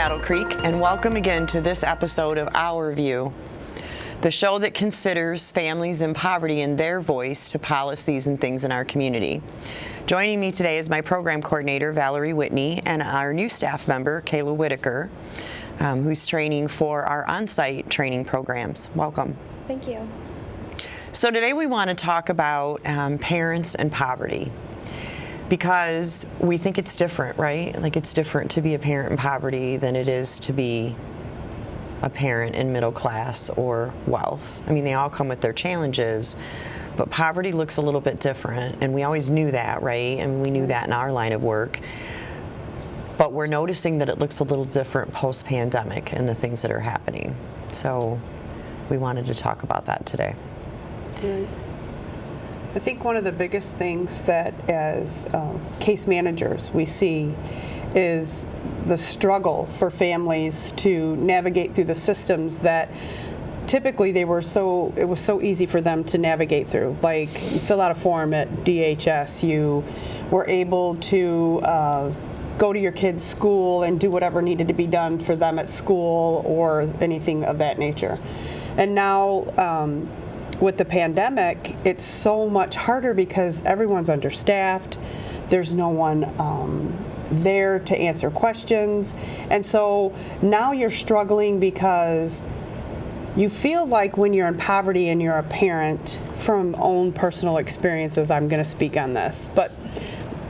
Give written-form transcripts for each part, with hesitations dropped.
Battle Creek, and welcome again to this episode of Our View, the show that considers families in poverty and their voice to policies and things in our community. Joining me today is my program coordinator, Valerie Whitney, and our new staff member, Kayla Whitaker, who's training for our on-site training programs. Welcome. Thank you. So today we want to talk about parents and poverty, because we think it's different, right? Like, it's different to be a parent in poverty than it is to be a parent in middle class or wealth. I mean, they all come with their challenges, but poverty looks a little bit different, and we always knew that, right? And we knew that in our line of work. But we're noticing that it looks a little different post-pandemic and the things that are happening. So we wanted to talk about that today. Right. I think one of the biggest things that as case managers we see is the struggle for families to navigate through the systems that typically it was so easy for them to navigate through. Like, you fill out a form at DHS, you were able to go to your kid's school and do whatever needed to be done for them at school or anything of that nature. And now with the pandemic, it's so much harder because everyone's understaffed. There's no one there to answer questions. And so now you're struggling because you feel like when you're in poverty and you're a parent, from own personal experiences, I'm going to speak on this, but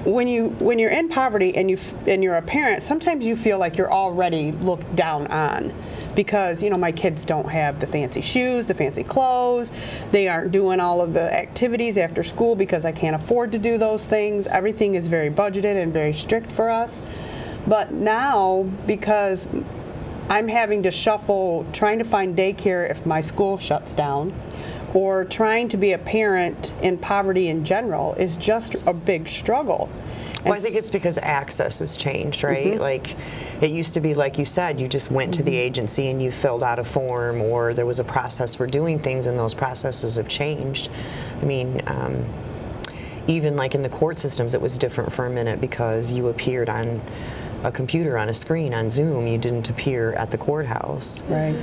when you're in poverty and you're a parent, sometimes you feel like you're already looked down on because, you know, my kids don't have the fancy shoes, the fancy clothes, they aren't doing all of the activities after school because I can't afford to do those things. Everything is very budgeted and very strict for us. But now, because I'm having to shuffle trying to find daycare if my school shuts down, or trying to be a parent in poverty in general is just a big struggle. Well, I think it's because access has changed, right? Mm-hmm. Like, it used to be, like you said, you just went to the agency and you filled out a form, or there was a process for doing things, and those processes have changed. I mean, even like in the court systems, it was different for a minute because you appeared on a computer on a screen on Zoom. You didn't appear at the courthouse. Right.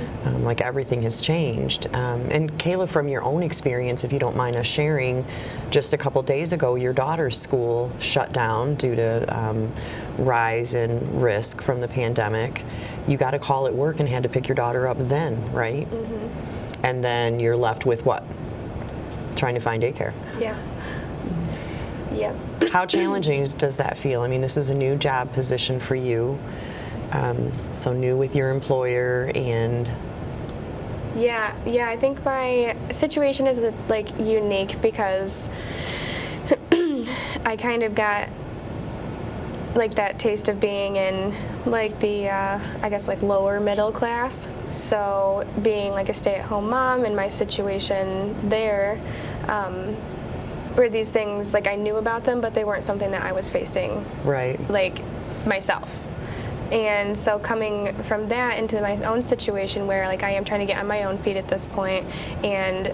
Like, everything has changed. And Kayla, from your own experience, if you don't mind us sharing, just a couple days ago, your daughter's school shut down due to rise in risk from the pandemic. You got a call at work and had to pick your daughter up then, right? Mm-hmm. And then you're left with what? Trying to find daycare. Yeah. Yep. How challenging does that feel? I mean, this is a new job position for you, so new with your employer, and Yeah, I think my situation is like unique because I kind of got like that taste of being in like the I guess like lower middle class. So being like a stay-at-home mom and my situation there, were these things, like, I knew about them, but they weren't something that I was facing, right, like, myself. And so coming from that into my own situation where, like, I am trying to get on my own feet at this point, and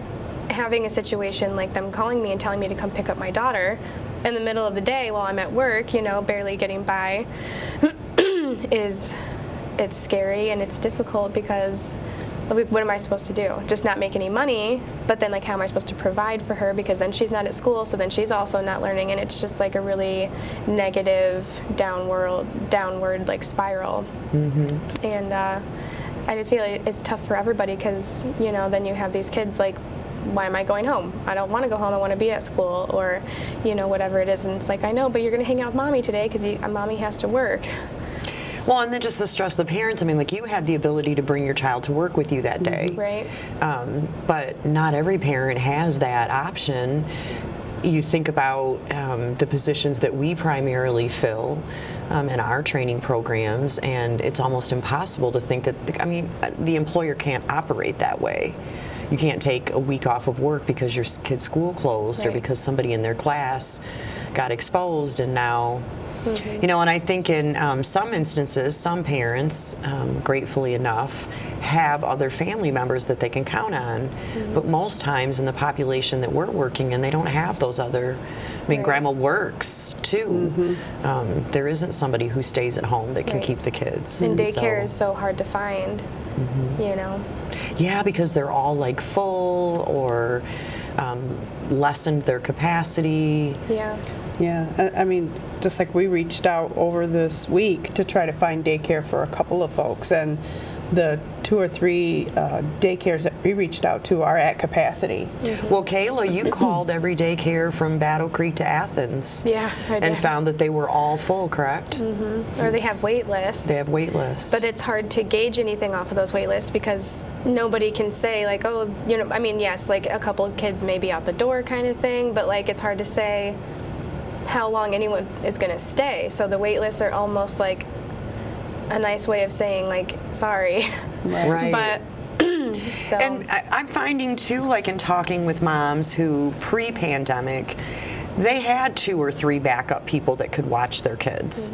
having a situation like them calling me and telling me to come pick up my daughter in the middle of the day while I'm at work, you know, barely getting by, it's scary and it's difficult because what am I supposed to do? Just not make any money, but then, like, how am I supposed to provide for her? Because then she's not at school, so then she's also not learning, and it's just like a really negative, downward like spiral. Mm-hmm. And I just feel like it's tough for everybody because, you know, then you have these kids like, why am I going home? I don't want to go home. I want to be at school, or, you know, whatever it is. And it's like, I know, but you're going to hang out with mommy today because mommy has to work. Well, and then just the stress of the parents. I mean, like, you had the ability to bring your child to work with you that day. Right. But not every parent has that option. You think about the positions that we primarily fill in our training programs, and it's almost impossible to think that, I mean, the employer can't operate that way. You can't take a week off of work because your kid's school closed, right, or because somebody in their class got exposed, and now... Mm-hmm. You know, and I think in some instances, some parents, gratefully enough, have other family members that they can count on. Mm-hmm. But most times in the population that we're working in, they don't have those other I mean, Right. grandma works too. There isn't somebody who stays at home that can Right. keep the kids. And daycare So- is so hard to find, you know. Yeah, because they're all like full or lessened their capacity. Yeah. Yeah, I mean, just like we reached out over this week to try to find daycare for a couple of folks, and the 2 or 3 daycares that we reached out to are at capacity. Well, Kayla, you called every daycare from Battle Creek to Athens. Yeah, I And did. found that they were all full, correct? Or they have wait lists. They have wait lists. But it's hard to gauge anything off of those wait lists because nobody can say like, oh, you know, I mean, yes, like a couple of kids may be out the door kind of thing, but like it's hard to say how long anyone is going to stay. So the wait lists are almost like a nice way of saying like, sorry. Right. But so And I'm finding too, like in talking with moms who pre-pandemic, they had 2 or 3 backup people that could watch their kids.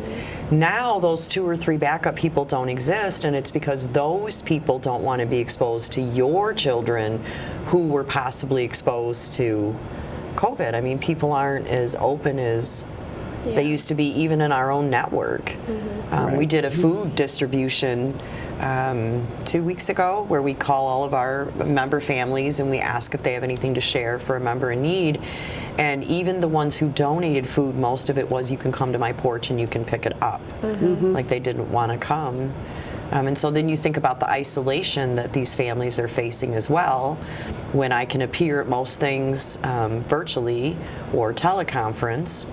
Now those 2 or 3 backup people don't exist, and it's because those people don't want to be exposed to your children who were possibly exposed to COVID. I mean, people aren't as open as they used to be, even in our own network. We did a food distribution 2 weeks ago where we call all of our member families and we ask if they have anything to share for a member in need. And even the ones who donated food, most of it was, you can come to my porch and you can pick it up. Like they didn't want to come. And so then you think about the isolation that these families are facing as well, when I can appear at most things virtually or teleconference.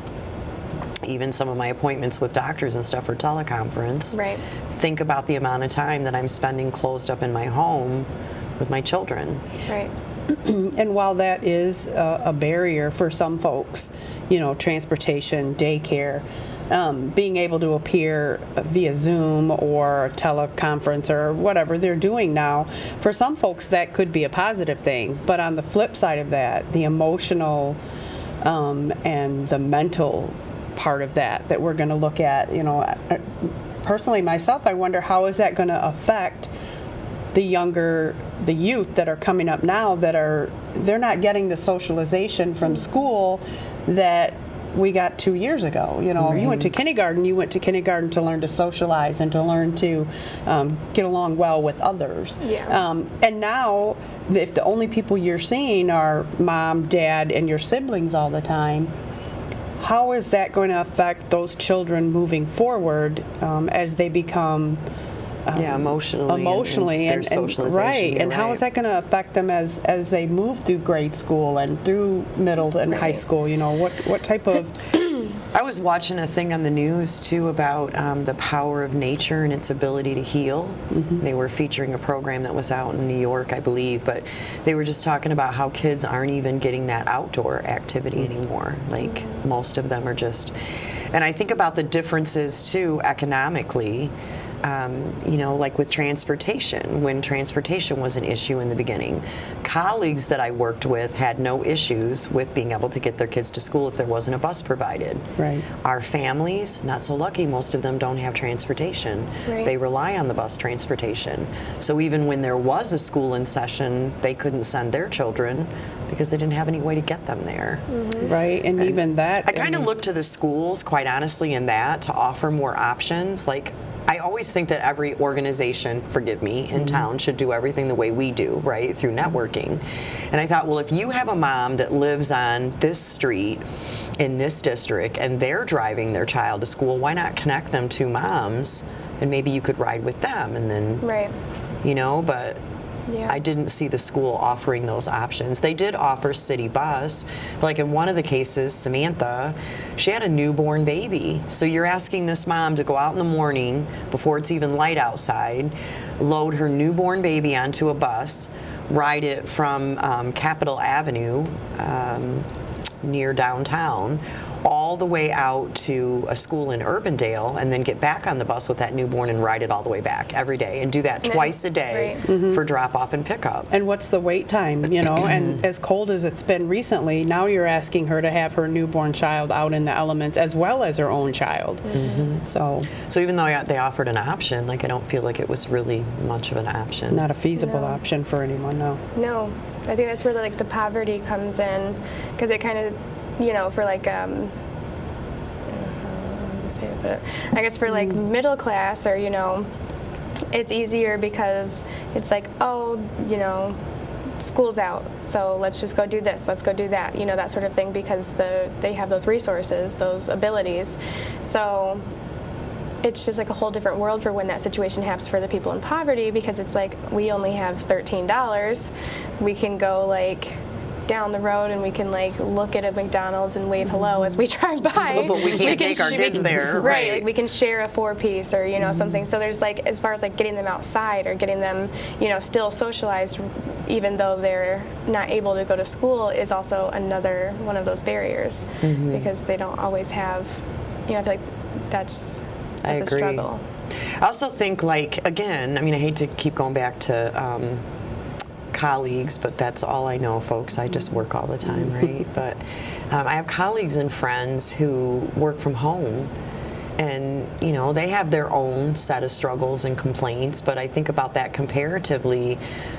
Even some of my appointments with doctors and stuff are teleconference. Right. Think about the amount of time that I'm spending closed up in my home with my children. right. And while that is a barrier for some folks, you know, transportation, daycare, being able to appear via Zoom or teleconference or whatever they're doing now, for some folks that could be a positive thing. But on the flip side of that, the emotional and the mental part of that we're going to look at, you know, personally myself, I wonder how is that going to affect the youth that are coming up now they're not getting the socialization from school that we got 2 years ago. You know, you went to kindergarten to learn to socialize and to learn to get along well with others. Yeah. And now, if the only people you're seeing are mom, dad, and your siblings all the time, how is that going to affect those children moving forward as they become Emotionally and their socialization, right? you're And how is right. that going to affect them as they move through grade school and through middle and high Right. school? You know, what type of I was watching a thing on the news too about the power of nature and its ability to heal. They were featuring a program that was out in New York, I believe, but they were just talking about how kids aren't even getting that outdoor activity anymore. Like most of them are just, and I think about the differences too economically. You know, like with transportation, when transportation was an issue in the beginning, colleagues that I worked with had no issues with being able to get their kids to school if there wasn't a bus provided. Right. Our families, not so lucky, most of them don't have transportation. Right. They rely on the bus transportation. So even when there was a school in session, they couldn't send their children because they didn't have any way to get them there. right? And even that, I kind of look to the schools, quite honestly, in that to offer more options. Like, I always think that every organization, forgive me, in town should do everything the way we do, right, through networking. And I thought, well, if you have a mom that lives on this street in this district and they're driving their child to school, why not connect them to moms and maybe you could ride with them and then, Right. you know, but Yeah. I didn't see the school offering those options. They did offer city bus. Like in one of the cases, Samantha, she had a newborn baby. So you're asking this mom to go out in the morning before it's even light outside, load her newborn baby onto a bus, ride it from Capitol Avenue near downtown, all the way out to a school in Urbandale, and then get back on the bus with that newborn and ride it all the way back every day, and do that then- twice a day right. for drop off and pickup. and what's the wait time, you know? And as cold as it's been recently, now you're asking her to have her newborn child out in the elements as well as her own child. So So even though they offered an option, like I don't feel like it was really much of an option. not a feasible No. option for anyone, no. No, I think that's where like the poverty comes in, because it kind of for like but I guess for like middle class, or it's easier because it's like, oh, school's out, so let's just go do this, let's go do that, that sort of thing, because they have those resources, those abilities. So it's just like a whole different world for when that situation happens for the people in poverty, because it's like, we only have $13. We can go like down the road and we can like look at a McDonald's and wave hello as we drive by. But we can't take our kids there, right? Like we can share a 4-piece or something. So there's like, as far as like getting them outside or getting them still socialized, even though they're not able to go to school, is also another one of those barriers, because they don't always have. I feel like that's a struggle. I also think, like, again, I mean, I hate to keep going back to colleagues, but that's all I know, folks. I just work all the time, right? But I have colleagues and friends who work from home, and they have their own set of struggles and complaints, but I think about that comparatively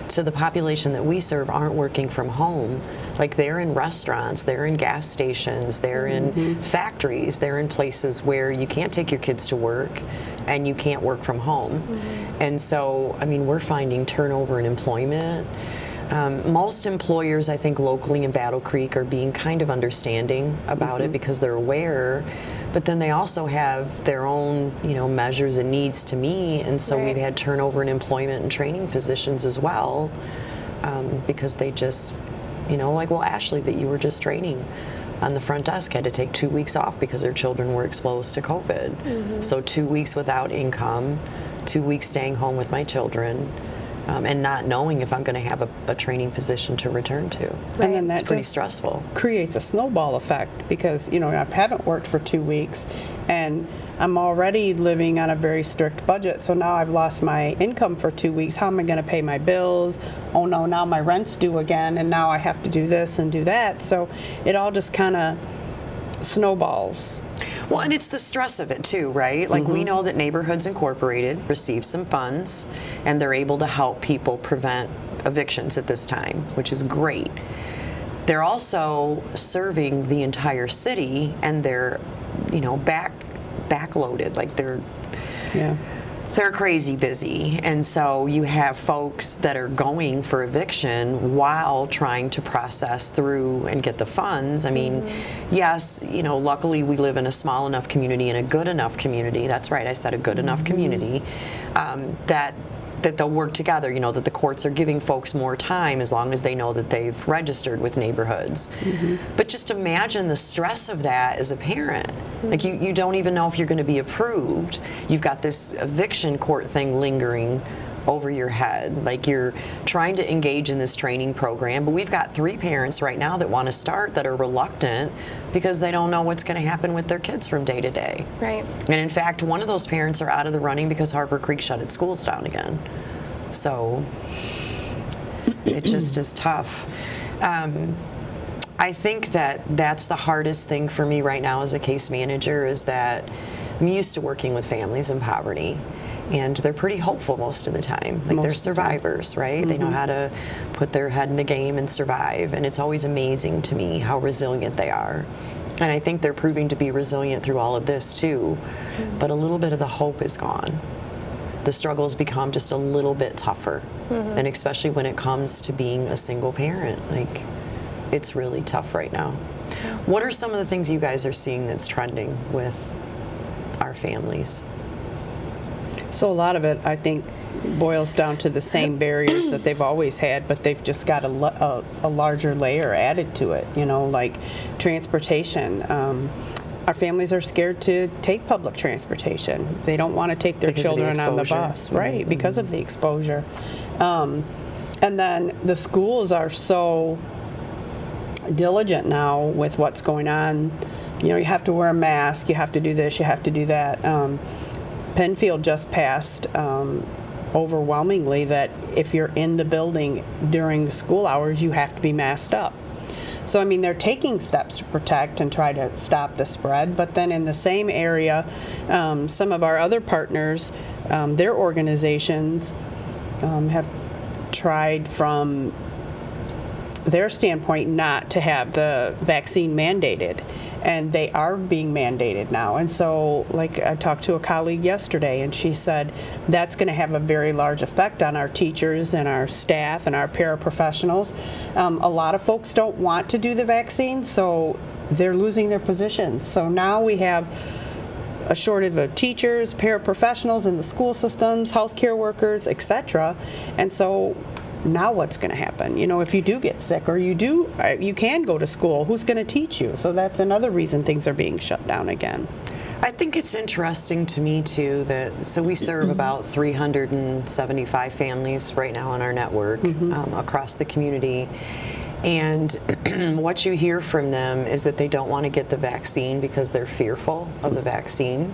to the population that we serve aren't working from home. Like, they're in restaurants, they're in gas stations, they're in factories, they're in places where you can't take your kids to work and you can't work from home. And so, I mean, we're finding turnover in employment. Most employers, I think, locally in Battle Creek are being kind of understanding about it because they're aware, but then they also have their own, measures and needs to meet, and so we've had turnover in employment and training positions as well, because they just, like, well, Ashley, that you were just training on the front desk, had to take 2 weeks off because their children were exposed to COVID. So 2 weeks without income, 2 weeks staying home with my children, and not knowing if I'm going to have a training position to return to. And then that it's pretty just stressful. Creates a snowball effect, because I haven't worked for 2 weeks and I'm already living on a very strict budget, so now I've lost my income for 2 weeks. How am I going to pay my bills? Oh no, now my rent's due again, and now I have to do this and do that. So it all just kind of snowballs. Well, and it's the stress of it too, right? Like, we know that Neighborhoods Incorporated receives some funds, and they're able to help people prevent evictions at this time, which is great. They're also serving the entire city, and they're, backloaded. Like, they're crazy busy, and so you have folks that are going for eviction while trying to process through and get the funds. I mean, yes, luckily we live in a small enough community and a good enough community. That's right, I said a good enough community, that they'll work together, that the courts are giving folks more time as long as they know that they've registered with Neighborhoods. But just imagine the stress of that as a parent. Like, you don't even know if you're going to be approved. You've got this eviction court thing lingering over your head. Like, you're trying to engage in this training program, but we've got 3 parents right now that want to start that are reluctant because they don't know what's going to happen with their kids from day to day. Right. And in fact, one of those parents are out of the running because Harper Creek shut its schools down again. So it just is tough. I think that's the hardest thing for me right now as a case manager, is that I'm used to working with families in poverty, and they're pretty hopeful most of the time. Like, they're survivors, right? They know how to put their head in the game and survive, and it's always amazing to me how resilient they are. And I think they're proving to be resilient through all of this too, but a little bit of the hope is gone. The struggles become just a little bit tougher, and especially when it comes to being a single parent. Like, it's really tough right now. What are some of the things you guys are seeing that's trending with our families? So a lot of it, I think, boils down to the same barriers that they've always had, but they've just got a larger layer added to it, like transportation. Our families are scared to take public transportation. They don't want to take their children on the bus, right, because of the exposure. And then the schools are so diligent now with what's going on. You have to wear a mask, you have to do this, you have to do that. Penfield just passed overwhelmingly that if you're in the building during school hours, you have to be masked up. So, I mean, they're taking steps to protect and try to stop the spread. But then in the same area, some of our other partners, their organizations have tried from their standpoint not to have the vaccine mandated. And they are being mandated now. And so, like, I talked to a colleague yesterday, and she said that's going to have a very large effect on our teachers and our staff and our paraprofessionals. A lot of folks don't want to do the vaccine, so they're losing their positions. So now we have a shortage of teachers, paraprofessionals in the school systems, healthcare workers, etc. And so now what's going to happen? You know, if you do get sick or you can go to school, who's going to teach you? So that's another reason things are being shut down again. I think it's interesting to me too that so we serve about 375 families right now on our network across the community. And what you hear from them is that they don't want to get the vaccine because they're fearful of the vaccine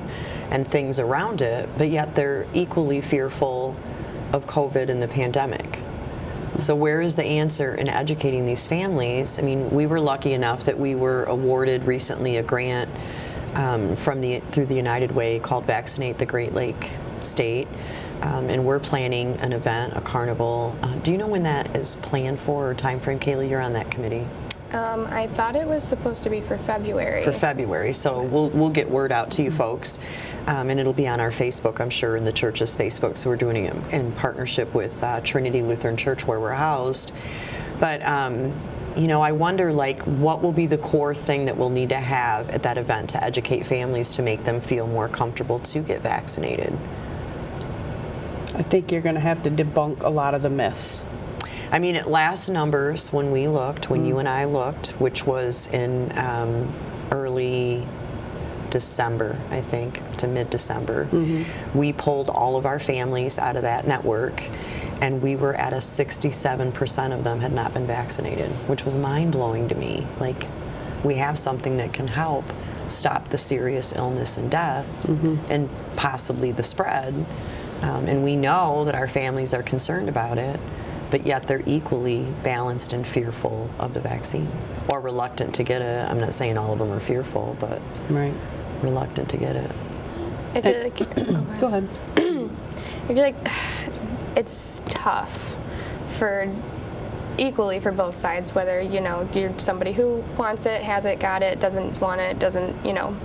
and things around it, but yet they're equally fearful of COVID and the pandemic. So where is the answer in educating these families? I mean, we were lucky enough that we were awarded recently a grant through the United Way called Vaccinate the Great Lake State. And we're planning an event, a carnival. Do you know when that is planned for or time frame? Kayla, you're on that committee. I thought it was supposed to be for February. For February, so we'll get word out to you folks, and it'll be on our Facebook, I'm sure, and the church's Facebook. So we're doing it in partnership with Trinity Lutheran Church, where we're housed. But you know, I wonder, like, what will be the core thing that we'll need to have at that event to educate families to make them feel more comfortable to get vaccinated? I think you're going to have to debunk a lot of the myths. I mean, at last numbers, when we looked, when you and I looked, which was in early December, I think, to mid-December, we pulled all of our families out of that network, and we were at a 67% of them had not been vaccinated, which was mind-blowing to me. Like, we have something that can help stop the serious illness and death and possibly the spread. And we know that our families are concerned about it, but yet they're equally balanced and fearful of the vaccine or reluctant to get it. I'm not saying all of them are fearful, but reluctant to get it. I feel like, Go ahead. I feel like it's tough equally for both sides, whether, you know, you're somebody who wants it, has it, got it, doesn't want it, doesn't, you know.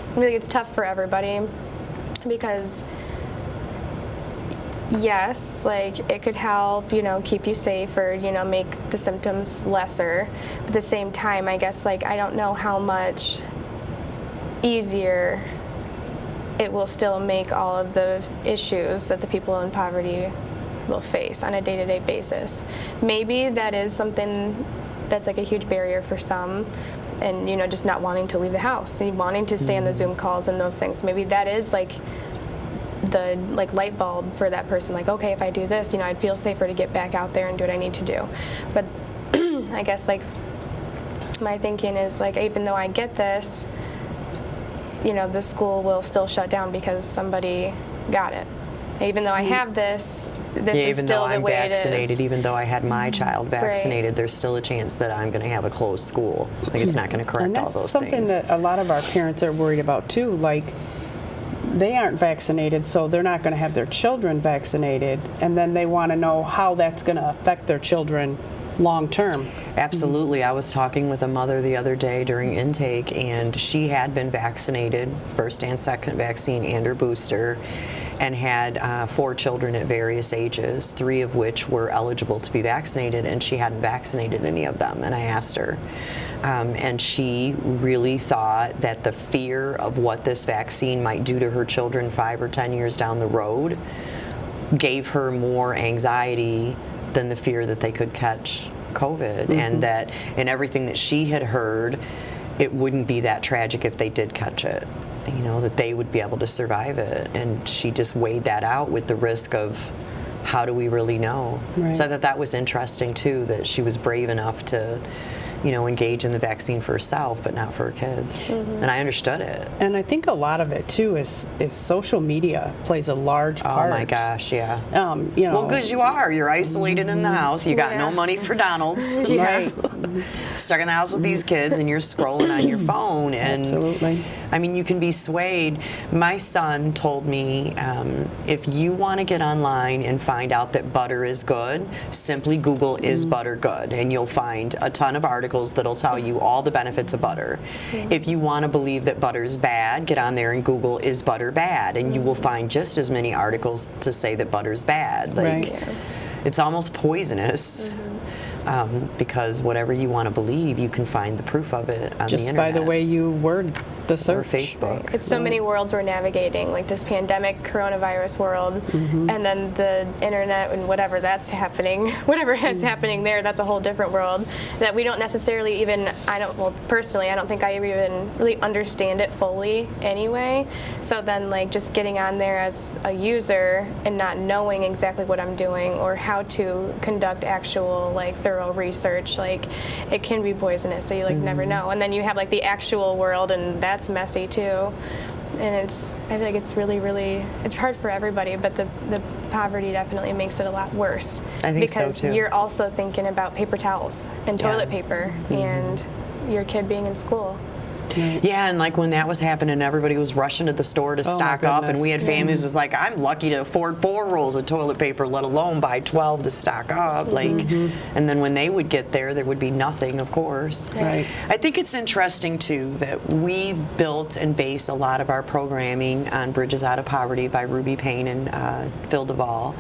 I feel like it's tough for everybody because yes, like, it could help, you know, keep you safe or, you know, make the symptoms lesser. But at the same time, I guess, like, I don't know how much easier it will still make all of the issues that the people in poverty will face on a day-to-day basis. Maybe that is something that's like a huge barrier for some, and, you know, just not wanting to leave the house and wanting to stay on the Zoom calls and those things. Maybe that is like the light bulb for that person, like, okay, if I do this, you know, I'd feel safer to get back out there and do what I need to do. But I guess, like, my thinking is, like, even though I get this, you know, the school will still shut down because somebody got it. Even though I have this is still the way it is. Even though I'm vaccinated, even though I had my child vaccinated, there's still a chance that I'm going to have a closed school. Like, it's not going to correct all those things. And that's something that a lot of our parents are worried about too. Like, they aren't vaccinated, so they're not going to have their children vaccinated, and then they want to know how that's going to affect their children long term. Absolutely. I was talking with a mother the other day during intake, and she had been vaccinated, first and second vaccine and her booster, and had 4 children at various ages, 3 of which were eligible to be vaccinated, and she hadn't vaccinated any of them. And I asked her, and she really thought that the fear of what this vaccine might do to her children 5 or 10 years down the road gave her more anxiety than the fear that they could catch COVID, and that in everything that she had heard, it wouldn't be that tragic if they did catch it. You know, that they would be able to survive it. And she just weighed that out with the risk of how do we really know. Right. So I thought that was interesting too, that she was brave enough to, you know, engage in the vaccine for herself, but not for her kids. And I understood it. And I think a lot of it too is social media plays a large part. Oh my gosh, yeah. You know, Well, because you're isolated in the house. You got no money for Donald's. Right. stuck in the house with these kids, and you're scrolling on your phone. And Absolutely. I mean, you can be swayed. My son told me, if you want to get online and find out that butter is good, simply Google "is butter good?" and you'll find a ton of articles that'll tell you all the benefits of butter. If you want to believe that butter is bad, get on there and Google "is butter bad?" and you will find just as many articles to say that butter's bad. Like, Right. it's almost poisonous. Because whatever you want to believe, you can find the proof of it on the Just internet. by the way you word the or search. Facebook. It's so many worlds we're navigating, like this pandemic, coronavirus world, and then the internet and whatever that's happening, whatever is happening there, that's a whole different world that we don't necessarily even, personally, I don't think I even really understand it fully anyway. So then, like, just getting on there as a user and not knowing exactly what I'm doing or how to conduct actual, like, thorough research, like, it can be poisonous, so you, like, never know. And then you have, like, the actual world, and that's messy too. And I feel like it's really, really, it's hard for everybody, but the poverty definitely makes it a lot worse. I think so, because too. you're also thinking about paper towels and toilet paper and your kid being in school. Yeah, and like when that was happening, everybody was rushing to the store to Oh, my stock up, and we had goodness. families was like, I'm lucky to afford 4 rolls of toilet paper, let alone buy 12 to stock up. Like, and then when they would get there would be nothing, of course. Right. I think it's interesting too that we built and based a lot of our programming on Bridges Out of Poverty by Ruby Payne and Phil Duvall,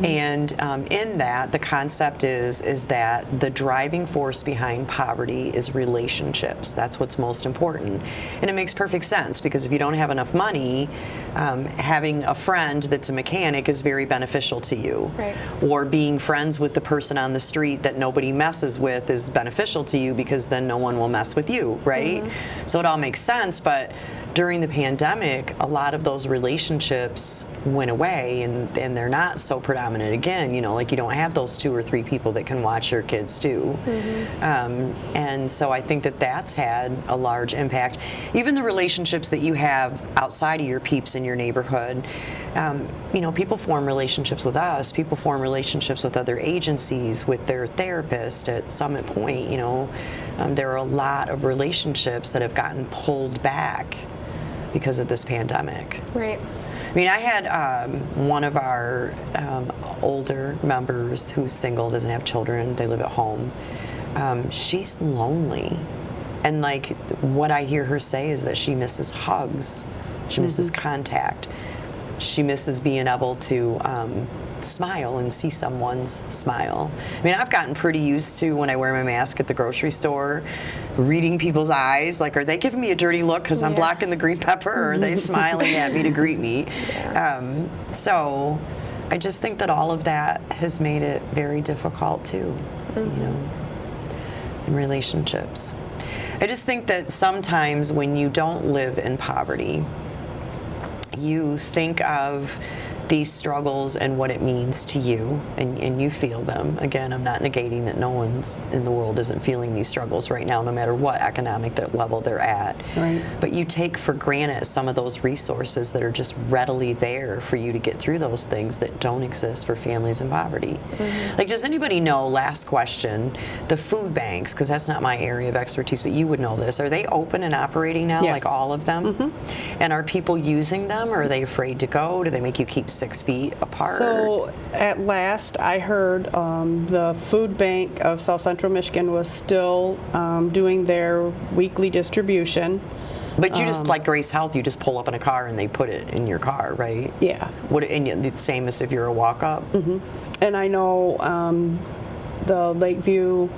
and in that the concept is that the driving force behind poverty is relationships. That's what's most important. And it makes perfect sense because if you don't have enough money, having a friend that's a mechanic is very beneficial to you. Right. Or being friends with the person on the street that nobody messes with is beneficial to you because then no one will mess with you, right? So it all makes sense, but during the pandemic, a lot of those relationships went away and they're not so predominant again. You know, like you don't have those 2 or 3 people that can watch your kids too. And so I think that that's had a large impact. Even the relationships that you have outside of your peeps in your neighborhood, you know, people form relationships with us, people form relationships with other agencies, with their therapist at Summit Point, you know. There are a lot of relationships that have gotten pulled back because of this pandemic. Right. I mean, I had one of our older members who's single, doesn't have children, they live at home. She's lonely. And like what I hear her say is that she misses hugs. She misses contact. She misses being able to smile and see someone's smile. I mean, I've gotten pretty used to when I wear my mask at the grocery store, reading people's eyes, like, are they giving me a dirty look because I'm blocking the green pepper, or are they smiling at me to greet me? So I just think that all of that has made it very difficult too, you know, in relationships. I just think that sometimes when you don't live in poverty, you think of these struggles and what it means to you, and you feel them. Again, I'm not negating that no one's in the world isn't feeling these struggles right now, no matter what economic level they're at. Right. But you take for granted some of those resources that are just readily there for you to get through those things that don't exist for families in poverty. Like, does anybody know, last question, the food banks, because that's not my area of expertise, but you would know this, are they open and operating now, Yes. like all of them? And are people using them, or are they afraid to go? Do they make you keep 6 feet apart? So at last I heard the food bank of South Central Michigan was still doing their weekly distribution. But you just, like Grace Health, you just pull up in a car and they put it in your car, right? Yeah. And the same as if you're a walk-up? And I know the Lakeview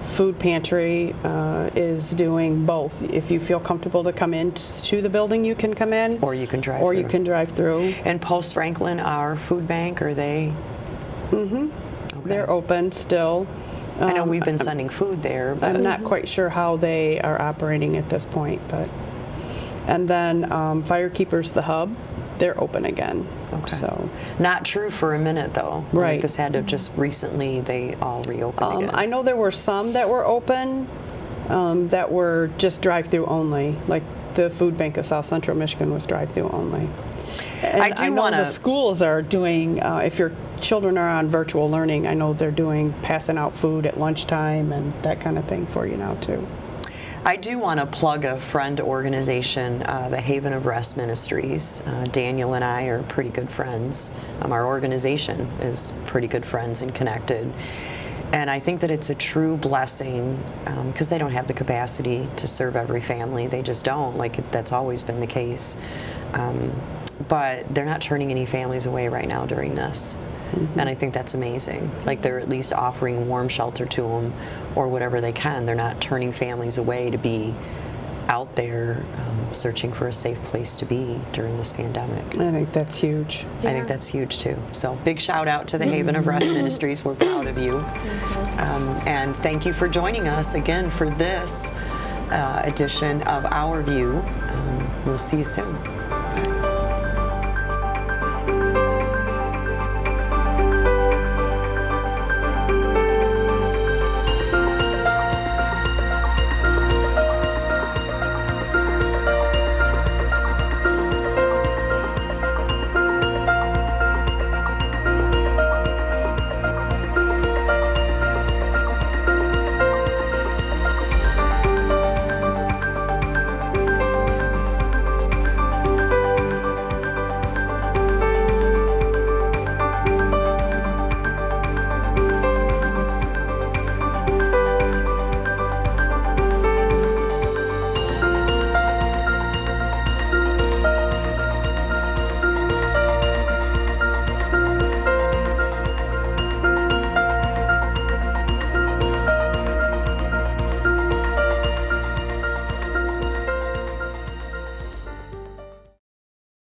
Food Pantry is doing both. If you feel comfortable to come into the building, you can come in. Or you can drive Or through. you can drive through. And Post Franklin, our food bank, are they? They're open still. I know we've been sending food there, but I'm not quite sure how they are operating at this point, but. And then Firekeepers the Hub, they're open again. Okay. So. Not true for a minute, though. Right. Like this had to just recently, they all reopened again. I know there were some that were open that were just drive-through only, like the Food Bank of South Central Michigan was drive-through only. And I do know wanna- the schools are doing, if your children are on virtual learning, I know they're passing out food at lunchtime and that kind of thing for you now too. I do want to plug a friend organization, the Haven of Rest Ministries. Daniel and I are pretty good friends. Our organization is pretty good friends and connected. And I think that it's a true blessing because they don't have the capacity to serve every family. They just don't. Like, that's always been the case. But they're not turning any families away right now during this. And I think that's amazing. Like, they're at least offering warm shelter to them or whatever they can. They're not turning families away to be out there searching for a safe place to be during this pandemic. I think that's huge. I think that's huge too. So big shout out to the Haven of Rest Ministries. We're proud of you. And thank you for joining us again for this edition of Our View. We'll see you soon.